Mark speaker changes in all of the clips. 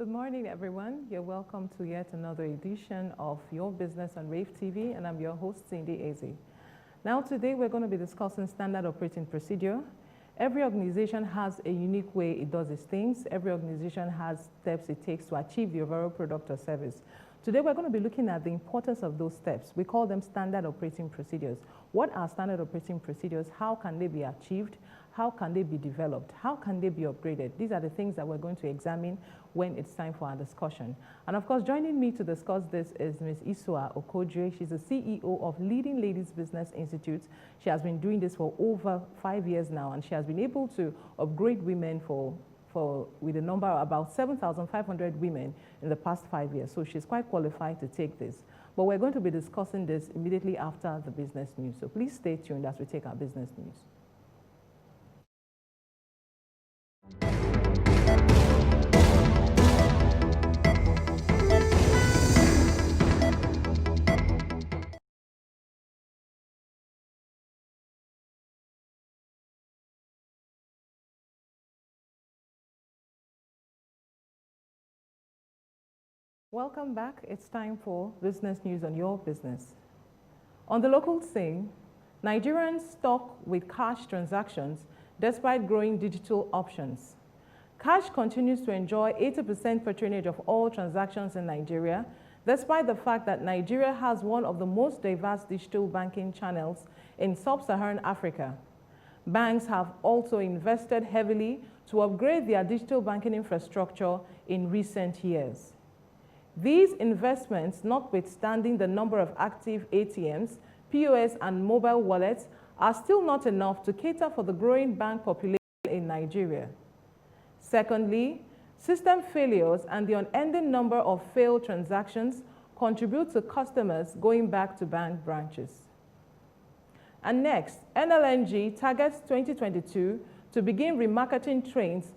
Speaker 1: Good morning, everyone. You're welcome to yet another edition of Your Business on Rave TV, and I'm your host, Cindy Eze. Now, today we're going to be discussing standard operating procedure. Every organization has a unique way it does its things. Every organization has steps it takes to achieve the overall product or service. Today, we're going to be looking at the importance of those steps. We call them standard operating procedures. What are standard operating procedures? How can they be achieved? How can they be developed? How can they be upgraded? These are the things that we're going to examine when it's time for our discussion. And of course, joining me to discuss this is Ms. Isua Okodre. She's the CEO of Leading Ladies Business Institute. She has been doing this for over 5 years now, and she has been able to upgrade women with a number of about 7,500 women in the past 5 years. So she's quite qualified to take this. But we're going to be discussing this immediately after the business news. So please stay tuned as we take our business news. Welcome back. It's time for business news on your business. On the local scene, Nigerians stuck with cash transactions despite growing digital options. Cash continues to enjoy 80% patronage of all transactions in Nigeria, despite the fact that Nigeria has one of the most diverse digital banking channels in sub-Saharan Africa. Banks have also invested heavily to upgrade their digital banking infrastructure in recent years. These investments, notwithstanding the number of active ATMs, POS, and mobile wallets, are still not enough to cater for the growing bank population in Nigeria. Secondly, system failures and the unending number of failed transactions contribute to customers going back to bank branches. And next, NLNG targets 2022 to begin remarketing trains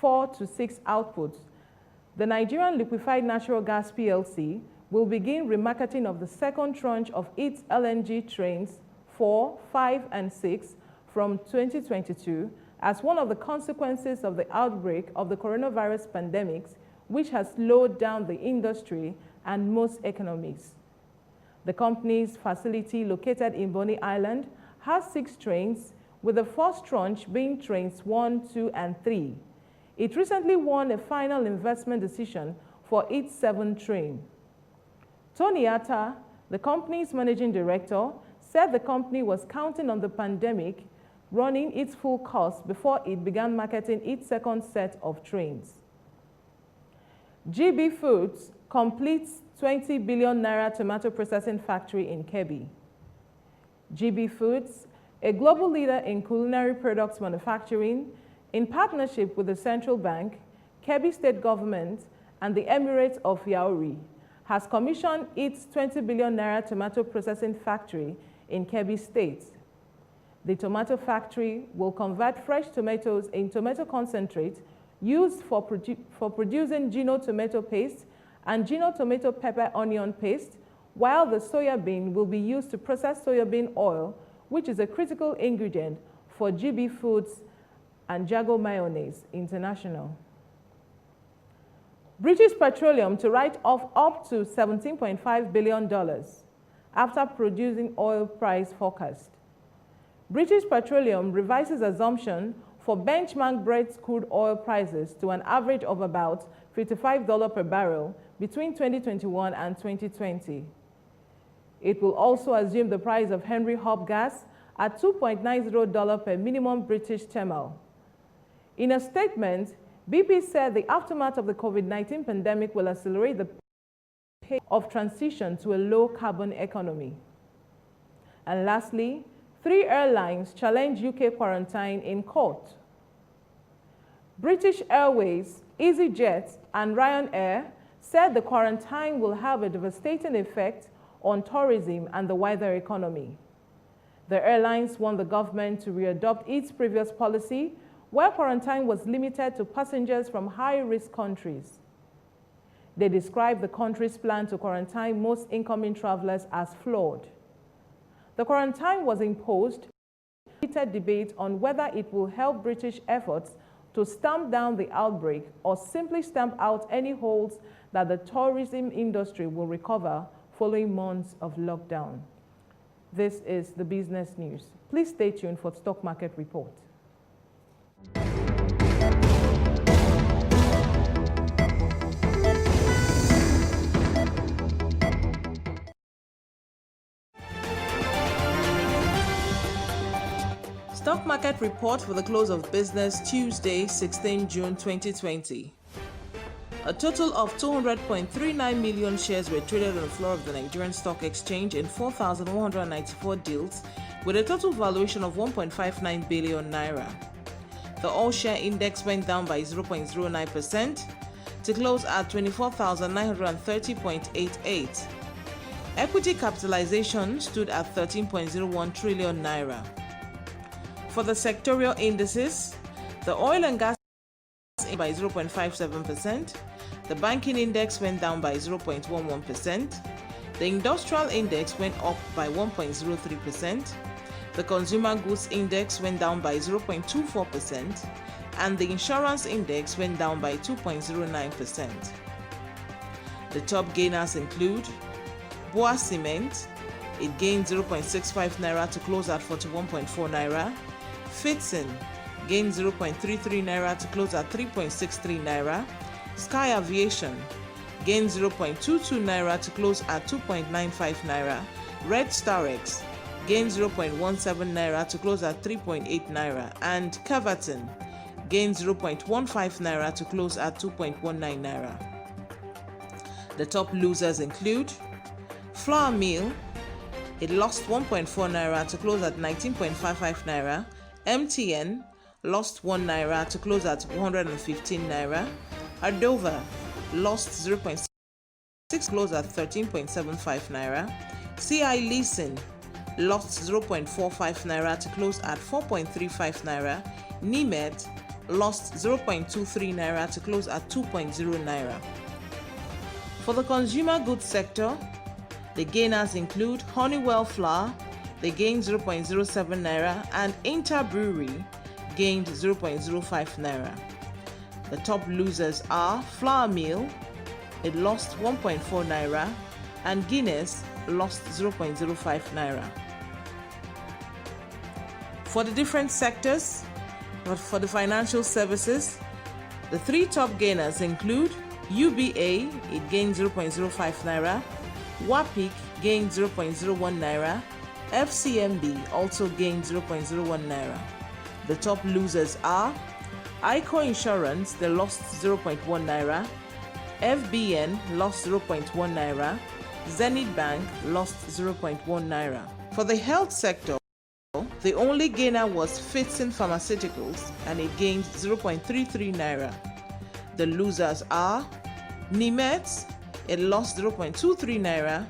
Speaker 1: 4 to 6 outputs. The Nigerian Liquefied Natural Gas PLC will begin remarketing of the second tranche of its LNG trains 4, 5, and 6 from 2022 as one of the consequences of the outbreak of the coronavirus pandemic, which has slowed down the industry and most economies. The company's facility located in Bonny Island has 6 trains, with the first tranche being trains 1, 2, and 3. It recently won a final investment decision for its 7th train. Tony Atta, the company's managing director, said the company was counting on the pandemic running its full course before it began marketing its second set of trains. GB Foods completes 20 billion naira tomato processing factory in Kebbi. GB Foods, a global leader in culinary products manufacturing, in partnership with the Central Bank, Kebbi State Government, and the Emirates of Yauri, has commissioned its 20 billion naira tomato processing factory in Kebbi State. The tomato factory will convert fresh tomatoes in tomato concentrate used for producing Gino tomato paste and Gino tomato pepper onion paste, while the soya bean will be used to process soybean oil, which is a critical ingredient for GB Foods and Jago Mayonnaise International. British Petroleum to write off up to $17.5 billion after producing oil price forecast. British Petroleum revises assumption for benchmark Brent crude oil prices to an average of about $55 per barrel between 2021 and 2020. It will also assume the price of Henry Hub gas at $2.90 per minimum British thermal. In a statement, BP said the aftermath of the COVID-19 pandemic will accelerate the pace of transition to a low-carbon economy. And lastly, 3 airlines challenge UK quarantine in court. British Airways, EasyJet, and Ryanair said the quarantine will have a devastating effect on tourism and the wider economy. The airlines want the government to readopt its previous policy, where quarantine was limited to passengers from high-risk countries. They described the country's plan to quarantine most incoming travelers as flawed. The quarantine was imposed, heated debate on whether it will help British efforts to stamp down the outbreak or simply stamp out any holes that the tourism industry will recover following months of lockdown. This is the business news. Please stay tuned for Stock Market Report. Stock Market Report for the close of business Tuesday, 16 June 2020. A total of 200.39 million shares were traded on the floor of the Nigerian Stock Exchange in 4,194 deals with a total valuation of 1.59 billion naira. The all-share index went down by 0.09% to close at 24,930.88. Equity capitalization stood at 13.01 trillion naira. For the sectorial indices, the oil and gas by 0.57%, the banking index went down by 0.11%, the industrial index went up by 1.03%, the consumer goods index went down by 0.24%, and the insurance index went down by 2.09%. The top gainers include Boa Cement. It gained 0.65 naira to close at 41.4 naira. Fitson gained 0.33 naira to close at 3.63 naira. Sky Aviation gained 0.22 naira to close at 2.95 naira. Red Starex gained 0.17 naira to close at 3.8 naira. And Caverton gained 0.15 naira to close at 2.19 naira. The top losers include Flour Mill. It lost 1.4 naira to close at 19.55 naira. MTN lost 1 naira to close at 115 naira. Ardova lost 0.6 close at 13.75 naira. CI Leasing lost 0.45 naira to close at 4.35 naira. Nimet lost 0.23 naira to close at 2.0 naira. For the consumer goods sector, the gainers include Honeywell Flour. They gained 0.07 naira, and Inter Brewery gained 0.05 naira. The top losers are Flour Mill. It lost 1.4 naira, and Guinness lost 0.05 naira. For the different sectors, for the financial services, the three top gainers include UBA. It gained 0.05 naira. WAPIC gained 0.01 naira. FCMB also gained 0.01 naira. The top losers are ICO Insurance. They lost 0.1 naira. FBN lost 0.1 naira. Zenith Bank lost 0.1 naira. For the health sector, the only gainer was Fitson Pharmaceuticals, and it gained 0.33 naira. The losers are Nimet. It lost 0.23 naira.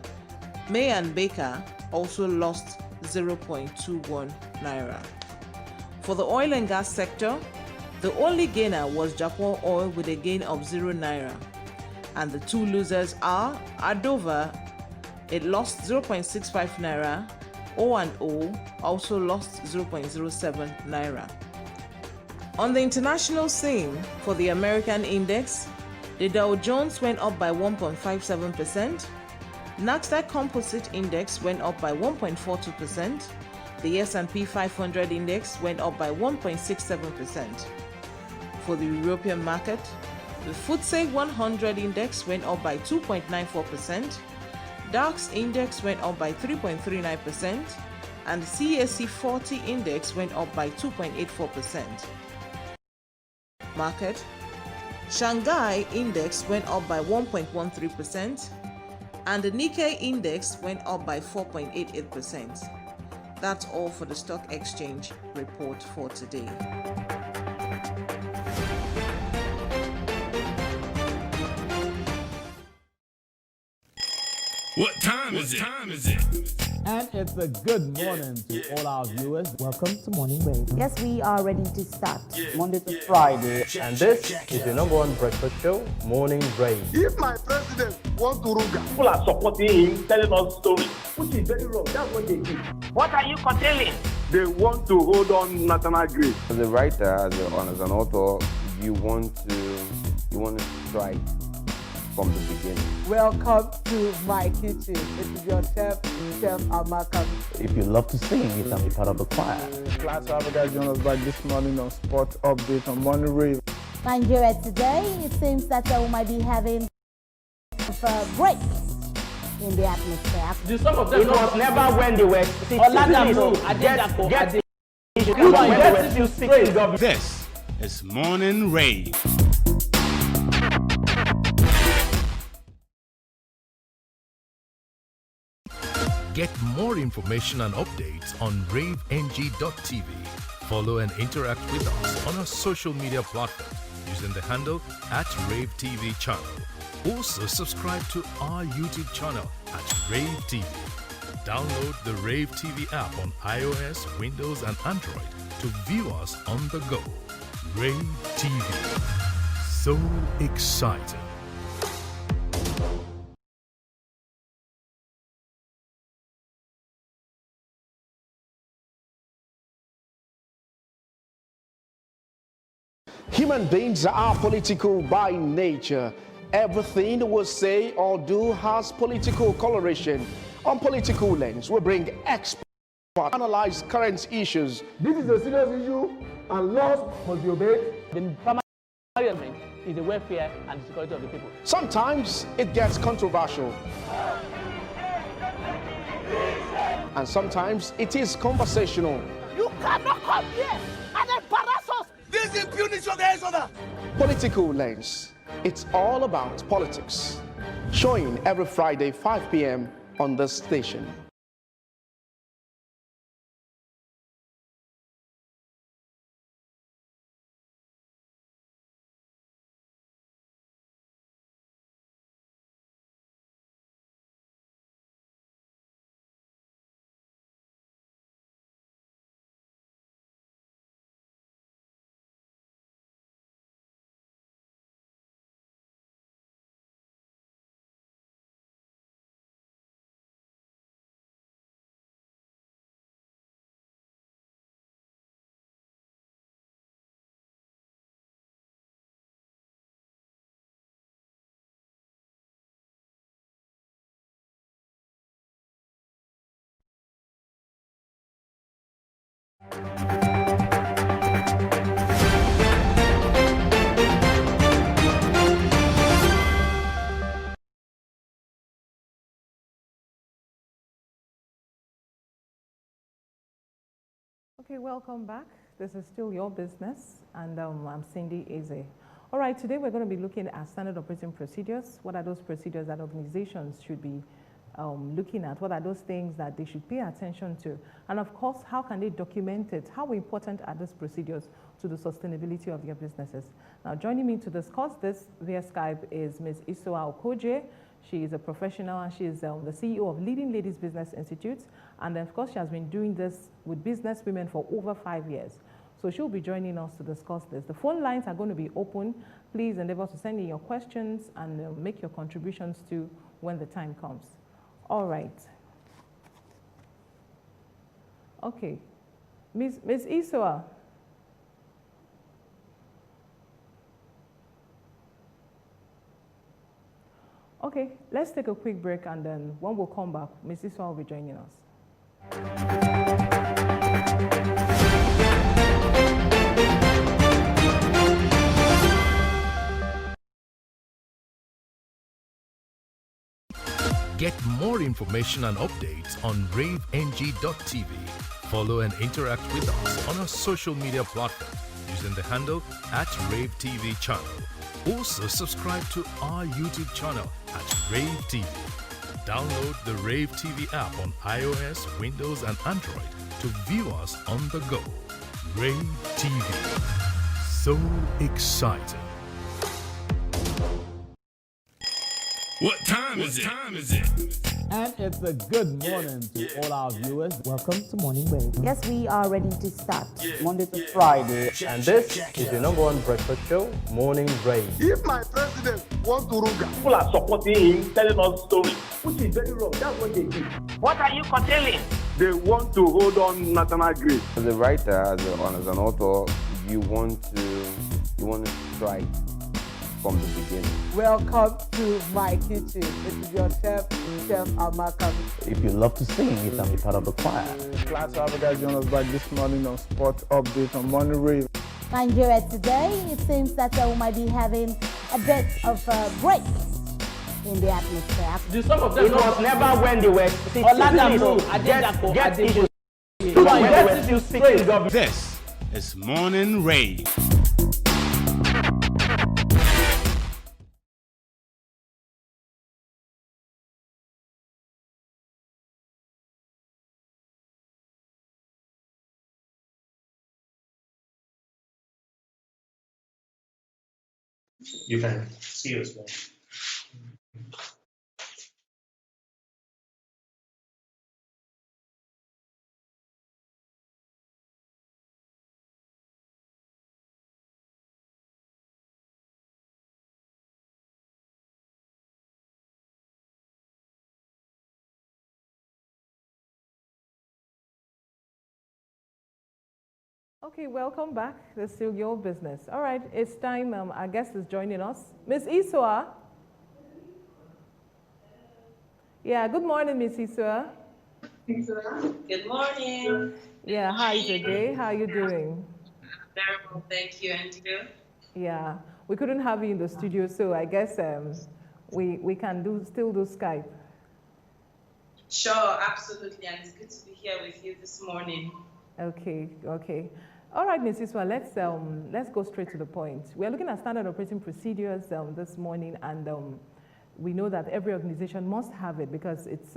Speaker 1: May and Baker also lost 0.21 naira. For the oil and gas sector, the only gainer was Japan Oil with a gain of 0 naira. And the two losers are Ardova. It lost 0.65 naira. O&O also lost 0.07 naira. On the international scene, for the American index, the Dow Jones went up by 1.57%. Nasdaq Composite Index went up by 1.42%. The S&P 500 Index went up by 1.67%. For the European market, the FTSE 100 Index went up by 2.94%. DAX Index went up by 3.39%. And the CAC 40 Index went up by 2.84%. Market, Shanghai Index went up by 1.13%. And the Nikkei Index went up by 4.88%. That's all for the Stock Exchange report for today.
Speaker 2: What time is it?
Speaker 3: And it's a good morning to all our viewers.
Speaker 4: Welcome to Morning Wave.
Speaker 5: Yes, we are ready to start.
Speaker 4: Monday to Friday. And this is your number one breakfast show, Morning Wave.
Speaker 6: If my president wants to ruga,
Speaker 7: people are supporting him, telling us stories, which is very wrong. That's what they do.
Speaker 8: What are you controlling?
Speaker 6: they want to hold on national grid.
Speaker 2: As a writer, as an author, you want to strike from the beginning.
Speaker 7: Welcome to my kitchen. This is your chef, Chef Amaka.
Speaker 3: If you love to sing, you can be part of the choir.
Speaker 8: Glad to have you guys join us back this morning on Sport Update on Morning Rave.
Speaker 5: Nigeria today, it seems that we might be having breaks in the atmosphere.
Speaker 4: It was never when they were
Speaker 9: This is Morning Rave.
Speaker 10: Get more information and updates on raveng.tv. Follow and interact with us on our social media platforms using the handle @RaveTV channel. Also subscribe to our YouTube channel @RaveTV. Download the Rave TV app on iOS, Windows and Android to view us on the go. Rave TV. So exciting.
Speaker 11: Human beings are political by nature. Everything we say or do has political coloration. On Political Lens, we bring experts to analyze current issues.
Speaker 6: This is a serious issue and laws must be obeyed.
Speaker 7: The primary element is the welfare and the security of the people.
Speaker 11: Sometimes it gets controversial. And sometimes it is conversational.
Speaker 7: You cannot come here and embarrass us.
Speaker 6: This is impunity on the other.
Speaker 11: Political Lens. It's all about politics. Showing every Friday, 5 p.m. on this station.
Speaker 1: Okay, welcome back. This is still your business, and I'm Cindy Eze. All right, today we're going to be looking at standard operating procedures. What are those procedures that organizations should be looking at? What are those things that they should pay attention to? And of course, how can they document it? How important are those procedures to the sustainability of your businesses? Now, joining me to discuss this via Skype is Ms. Isoa Okoje. She is a professional and she is the CEO of Leading Ladies Business Institute. And then, of course, she has been doing this with business women for over 5 years. So she'll be joining us to discuss this. The phone lines are going to be open. Please endeavor to send in your questions and make your contributions to when the time comes. All right. Okay. Ms. Isoa. Okay, let's take a quick break, and then when we come back, Ms. Isoa will be joining us.
Speaker 10: Get more information and updates on raveng.tv. Follow and interact with us on our social media platforms using the handle @RaveTV channel. Also subscribe to our YouTube channel @RaveTV. Download the Rave TV app on iOS, Windows and Android to view us on the go. Rave TV. So exciting.
Speaker 9: What time is it?
Speaker 3: And it's a good morning to all our viewers.
Speaker 7: Welcome to Morning Wave.
Speaker 5: Yes, we are ready to start.
Speaker 4: Monday to Friday. And this is your number one breakfast show, Morning Rave.
Speaker 6: If my president wants to rule,
Speaker 12: people are supporting him, telling us stories, which is very wrong. That's what they do. What are you curtailing?
Speaker 6: they want to hold on national grid.
Speaker 2: As a writer, as an author, you want to strike from the beginning.
Speaker 7: Welcome to my kitchen. This is your chef Amaka.
Speaker 4: If you love to sing, you can be part of the choir.
Speaker 8: Class Africa joined us back this morning on Sport Update on Morning Rave.
Speaker 5: Nigeria today, it seems that we might be having a bit of a break in the atmosphere.
Speaker 12: Some of them it was never when they were
Speaker 9: This is Morning Rave.
Speaker 12: You can see us, man.
Speaker 1: Okay, welcome back. This is still your business. All right, it's time. Our guest is joining us, Miss Isua. Yeah, good morning, Miss Isua.
Speaker 13: Good morning.
Speaker 1: Yeah, hi today. How are you doing?
Speaker 13: Very well, thank you. And you?
Speaker 1: Yeah, we couldn't have you in the studio, so I guess we can still do Skype.
Speaker 13: Sure, absolutely, and it's good to be here with you this morning.
Speaker 1: Okay. All right, Ms. Iswa, let's go straight to the point. We are looking at standard operating procedures this morning, and we know that every organization must have it because it's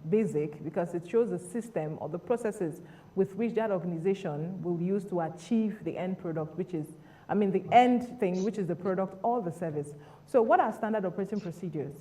Speaker 1: basic, because it shows the system or the processes with which that organization will use to achieve the end product, which is, the end thing, which is the product or the service. So what are standard operating procedures?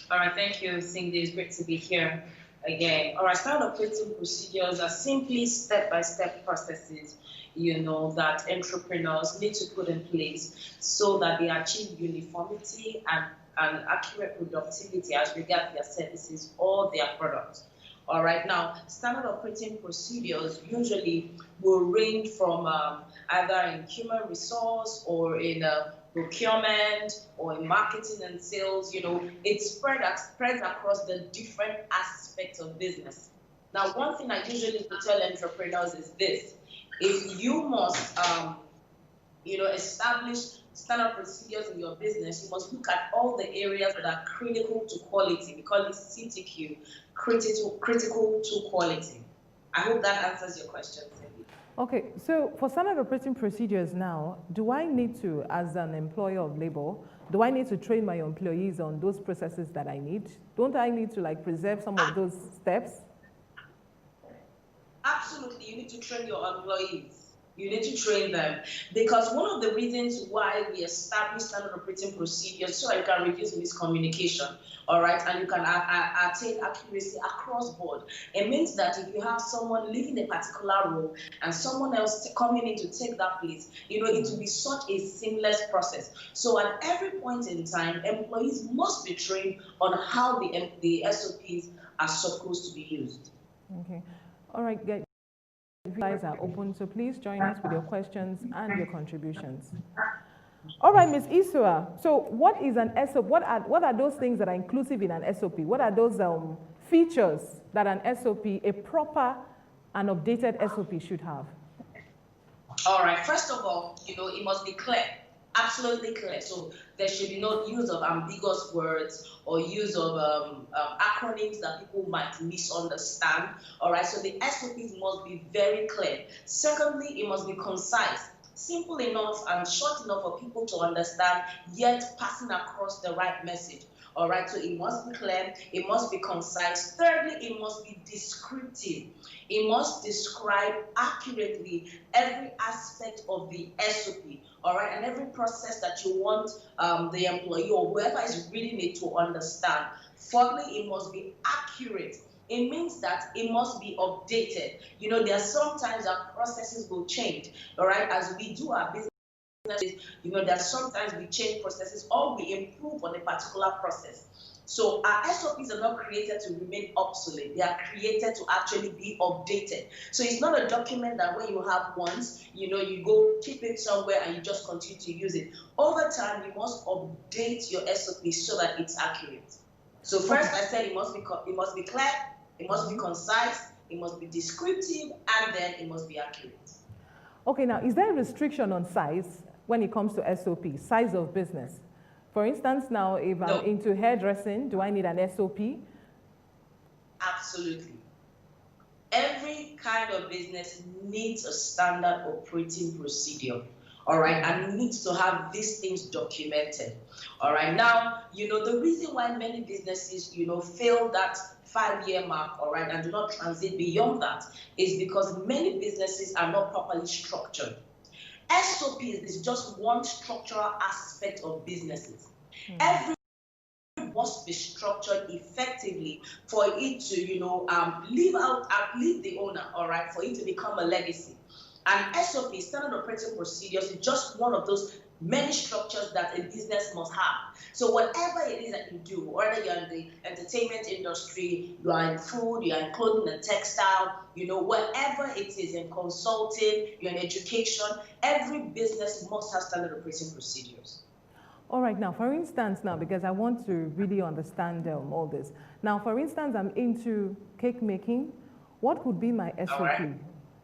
Speaker 13: All right, thank you, Cindy. It's great to be here again. All right, standard operating procedures are simply step-by-step processes, that entrepreneurs need to put in place so that they achieve uniformity and accurate productivity as regards their services or their products. All right, now, standard operating procedures usually will range from either in human resource or in procurement or in marketing and sales. It spreads across the different aspects of business. Now, one thing I usually tell entrepreneurs is this: if you must, establish standard procedures in your business, you must look at all the areas that are critical to quality. We call it CTQ, critical to quality. I hope that answers your question, Cindy.
Speaker 1: Okay, so for standard operating procedures now, do I need to, as an employer of labor, do I need to train my employees on those processes that I need? Don't I need to preserve some of those steps?
Speaker 13: Absolutely, you need to train your employees. You need to train them, because one of the reasons why we establish standard operating procedures so you can reduce miscommunication, all right, and you can attain accuracy across board. It means that if you have someone leaving a particular role and someone else coming in to take that place, it will be such a seamless process. So at every point in time, employees must be trained on how the SOPs are supposed to be used.
Speaker 1: Okay, all right, guys. You guys are open, so please join us with your questions and your contributions. All right, Ms. Isua, so what is an SOP? What are those things that are inclusive in an SOP? What are those features that an SOP, a proper and updated SOP should have?
Speaker 13: All right, first of all, it must be clear. Absolutely clear. So there should be no use of ambiguous words or use of acronyms that people might misunderstand. All right, so the SOPs must be very clear. Secondly, it must be concise, simple enough and short enough for people to understand, yet passing across the right message. All right, so it must be clear, it must be concise. Thirdly, it must be descriptive. It must describe accurately every aspect of the SOP, all right, and every process that you want the employee or whoever is reading it to understand. Fourthly, it must be accurate. It means that it must be updated. You know, there are sometimes our processes will change, all right, as we do our business. You know, that sometimes we change processes or we improve on a particular process. So our SOPs are not created to remain obsolete. They are created to actually be updated. So it's not a document that when you have once, you know, you go keep it somewhere and you just continue to use it. Over time, you must update your SOPs so that it's accurate. So first, I said it must be clear, it must be concise, it must be descriptive, and then it must be accurate.
Speaker 1: Okay, now, is there a restriction on size when it comes to SOP, size of business? For instance, now, if I'm into hairdressing, do I need an SOP?
Speaker 13: Absolutely. Every kind of business needs a standard operating procedure, all right, and needs to have these things documented, all right. Now, you know, the reason why many businesses, you know, fail that 5-year mark, all right, and do not transit beyond that is because many businesses are not properly structured. SOP is just one structural aspect of businesses. Every must be structured effectively for it to, you know, leave the owner, all right, for it to become a legacy. And SOP, standard operating procedures, is just one of those many structures that a business must have. So whatever it is that you do, whether you're in the entertainment industry, you are in food, you are in clothing and textile, you know, whatever it is, in consulting, you're in education, every business must have standard operating procedures.
Speaker 1: All right, now, for instance, now, because I want to really understand all this. Now, for instance, I'm into cake making. What could be my SOP?
Speaker 13: Right.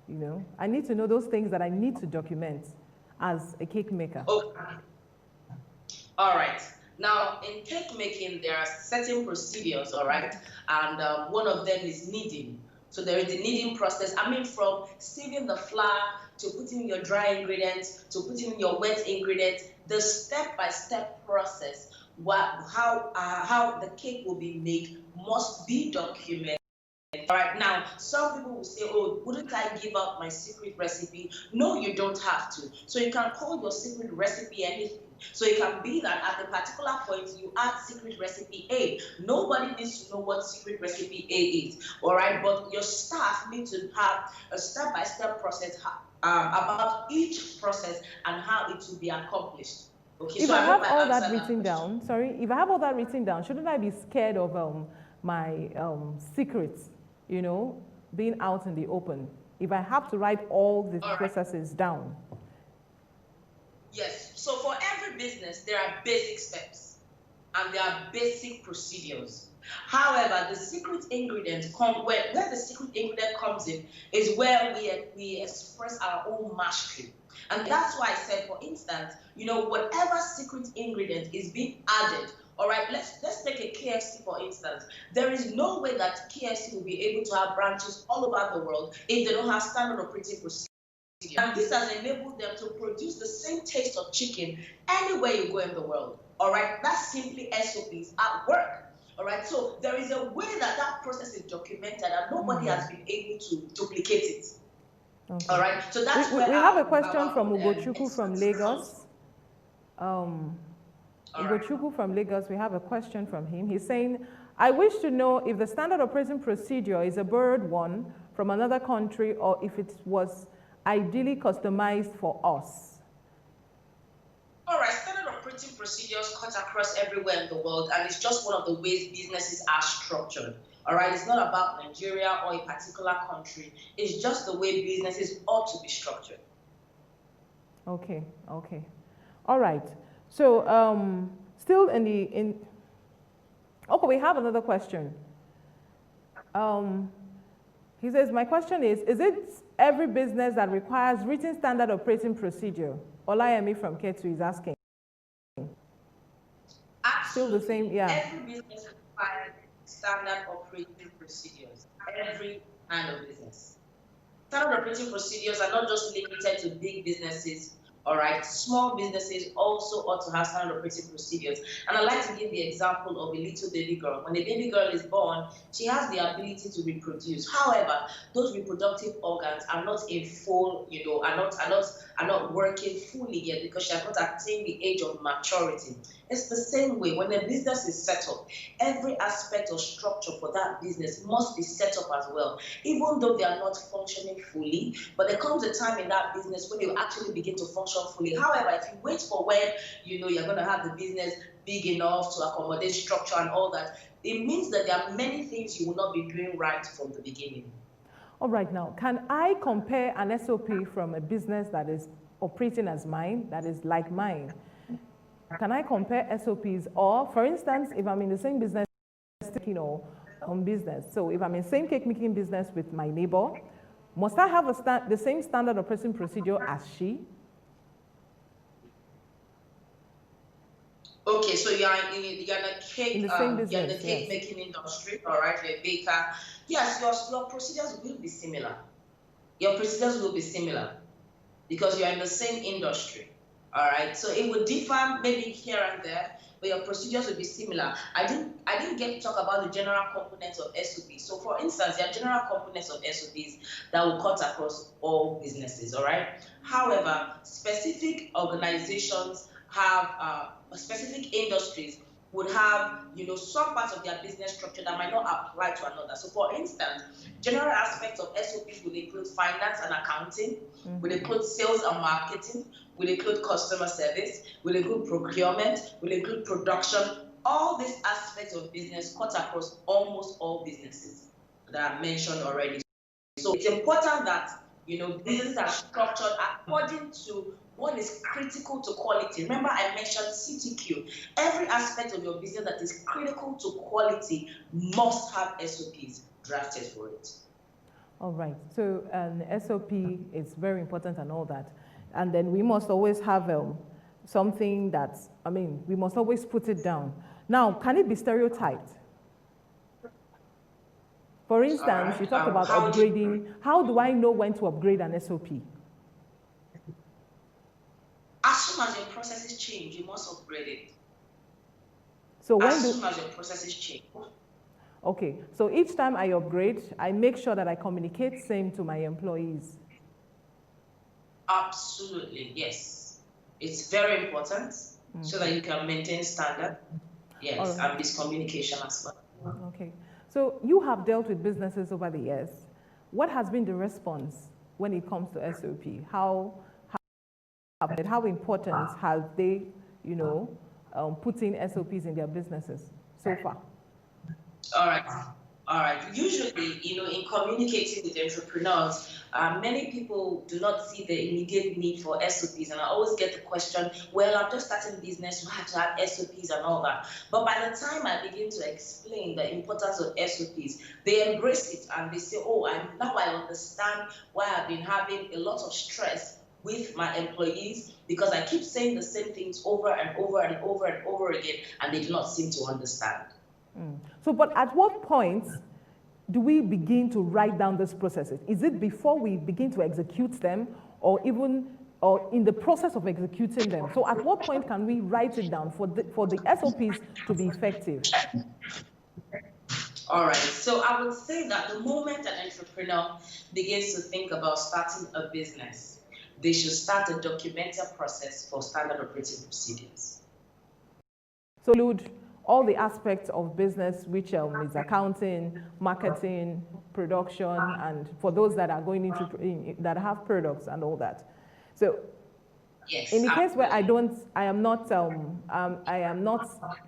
Speaker 1: You know, I need to know those things that I need to document as a cake maker.
Speaker 13: Okay. All right. Now, in cake making, there are certain procedures, all right? And one of them is kneading. So there is the kneading process. I mean, from sieving the flour to putting your dry ingredients to putting your wet ingredients, the step-by-step process, how the cake will be made must be documented. All right, now, some people will say, oh, wouldn't I give out my secret recipe? No, you don't have to. So you can call your secret recipe anything. So it can be that at a particular point, you add secret recipe A. Nobody needs to know what secret recipe A is, all right? But your staff need to have a step-by-step process about each process and how it will be accomplished. Okay,
Speaker 1: if
Speaker 13: so
Speaker 1: I have all that written down, if I have all that written down, shouldn't I be scared of my secrets, you know, being out in the open? If I have to write all the processes down.
Speaker 13: Yes, so for every business, there are basic steps and there are basic procedures. However, the secret ingredient where the secret ingredient comes in is where we express our own mastery. And that's why I said, for instance, you know, whatever secret ingredient is being added, all right, let's take a KFC, for instance. There is no way that KFC will be able to have branches all over the world if they don't have standard operating procedures. And this has enabled them to produce the same taste of chicken anywhere you go in the world. All right, that's simply SOPs at work. All right, so there is a way that process is documented and nobody has been able to duplicate it.
Speaker 1: Okay.
Speaker 13: All right, so that's
Speaker 1: we have a question from Ugochukwu from Lagos. Ugochukwu from Lagos, we have a question from him. He's saying, I wish to know if the standard operating procedure is a borrowed one from another country or if it was ideally customized for us.
Speaker 13: All right, standard operating procedures cut across everywhere in the world, and it's just one of the ways businesses are structured. All right, it's not about Nigeria or a particular country. It's just the way businesses ought to be structured.
Speaker 1: Okay, okay. All right. So still okay, we have another question. He says, my question is it every business that requires written standard operating procedure? Olayemi from Ketu is asking.
Speaker 13: Absolutely.
Speaker 1: Still the same, yeah.
Speaker 13: Every business requires standard operating procedures. Every kind of business. Standard operating procedures are not just limited to big businesses. All right, small businesses also ought to have standard operating procedures. And I like to give the example of a little baby girl. When a baby girl is born, she has the ability to reproduce. However, those reproductive organs are not in full, you know, are not working fully yet because she has not attained the age of maturity. It's the same way when a business is set up, every aspect of structure for that business must be set up as well, even though they are not functioning fully. But there comes a time in that business when you actually begin to function fully. However, if you wait for when you're going to have the business big enough to accommodate structure and all that, it means that there are many things you will not be doing right from the beginning.
Speaker 1: All right, now, can I compare an SOP from a business that is operating as mine, that is like mine? Can I compare SOPs? Or, for instance, if I'm in the same business, on business, so if I'm in the same cake making business with my neighbor, must I have the same standard operating procedure as she?
Speaker 13: Okay, so you're in the cake,
Speaker 1: in the same business,
Speaker 13: you're in the cake making industry, all right, you're a baker. Yes, your procedures will be similar. Your procedures will be similar because you're in the same industry, all right? So it would differ maybe here and there, but your procedures will be similar. I didn't get to talk about the general components of SOPs. So for instance, there are general components of SOPs that will cut across all businesses, all right? However, specific organizations have specific industries would have, some parts of their business structure that might not apply to another. So for instance, general aspects of SOPs will include finance and accounting, will include sales and marketing, will include customer service, will include procurement, will include production. All these aspects of business cut across almost all businesses that I mentioned already. So it's important that, businesses are structured according to what is critical to quality. Remember, I mentioned CTQ. Every aspect of your business that is critical to quality must have SOPs drafted for it.
Speaker 1: All right. So an SOP is very important and all that. And then we must always have something that's, we must always put it down. Now, can it be stereotyped? For instance, you talked about upgrading. How do I know when to upgrade an SOP?
Speaker 13: As soon as your processes change, you must upgrade it.
Speaker 1: So
Speaker 13: as soon as your processes change.
Speaker 1: Okay, so each time I upgrade, I make sure that I communicate same to my employees.
Speaker 13: Absolutely, yes. It's very important so that you can maintain standard. Yes, and this communication as well.
Speaker 1: Okay, so you have dealt with businesses over the years. What has been the response when it comes to SOP? How important have they, putting SOPs in their businesses so far?
Speaker 13: All right. Usually, in communicating with entrepreneurs, many people do not see the immediate need for SOPs. And I always get the question, well, I'm just starting business, you have to have SOPs and all that. But by the time I begin to explain the importance of SOPs, they embrace it and they say, oh, now I understand why I've been having a lot of stress with my employees because I keep saying the same things over and over and over and over again, and they do not seem to understand.
Speaker 1: So, but at what point do we begin to write down these processes? Is it before we begin to execute them or in the process of executing them? So at what point can we write it down for the SOPs to be effective?
Speaker 13: All right, so I would say that the moment an entrepreneur begins to think about starting a business, they should start a documented process for standard operating procedures.
Speaker 1: So include all the aspects of business, which is accounting, marketing, production, and for those that are going that have products and all that. So,
Speaker 13: yes,
Speaker 1: in the case where I am not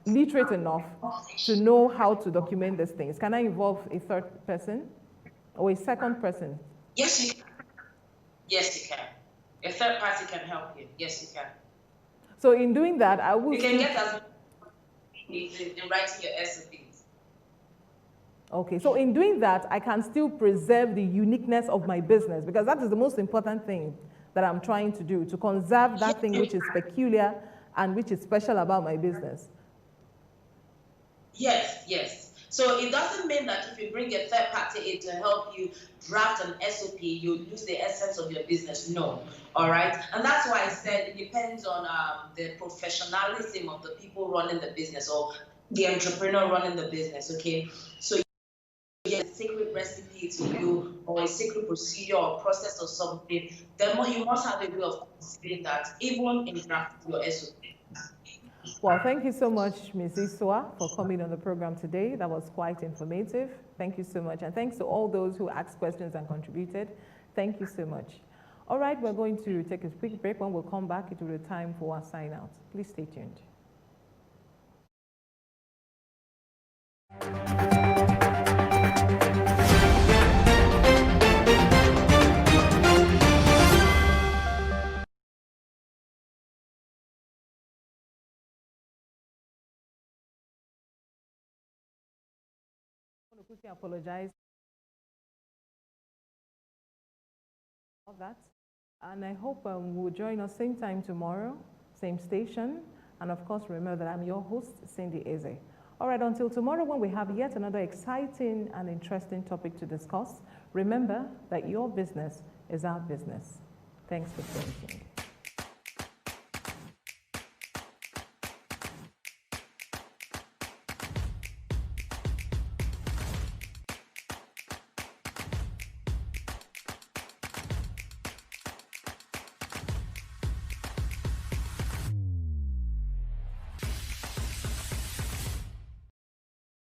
Speaker 1: literate enough to know how to document these things, can I involve a third person or a second person?
Speaker 13: Yes, you can. Yes, you can. A third party can help you. Yes, you can.
Speaker 1: So in doing that, I will.
Speaker 13: You can get as in writing your SOPs.
Speaker 1: Okay, so in doing that, I can still preserve the uniqueness of my business because that is the most important thing that I'm trying to do, to conserve that thing which is peculiar and which is special about my business.
Speaker 13: Yes, yes. So it doesn't mean that if you bring a third party in to help you draft an SOP, you lose the essence of your business. No, all right? And that's why I said it depends on the professionalism of the people running the business or the entrepreneur running the business, okay? So you get a secret recipe to you or a secret procedure or process or something, then you must have a way of considering that even in drafting your SOP.
Speaker 1: Well, thank you so much, Ms. Iswa, for coming on the program today. That was quite informative. Thank you so much. And thanks to all those who asked questions and contributed. Thank you so much. All right, we're going to take a quick break. When we'll come back, it will be time for our sign out. Please stay tuned. I want to quickly apologize for that, and I hope you will join us same time tomorrow, same station, and of course remember that I'm your host, Cindy Eze. All right, until tomorrow when we have yet another exciting and interesting topic to discuss, remember that your business is our business. Thanks for staying tuned.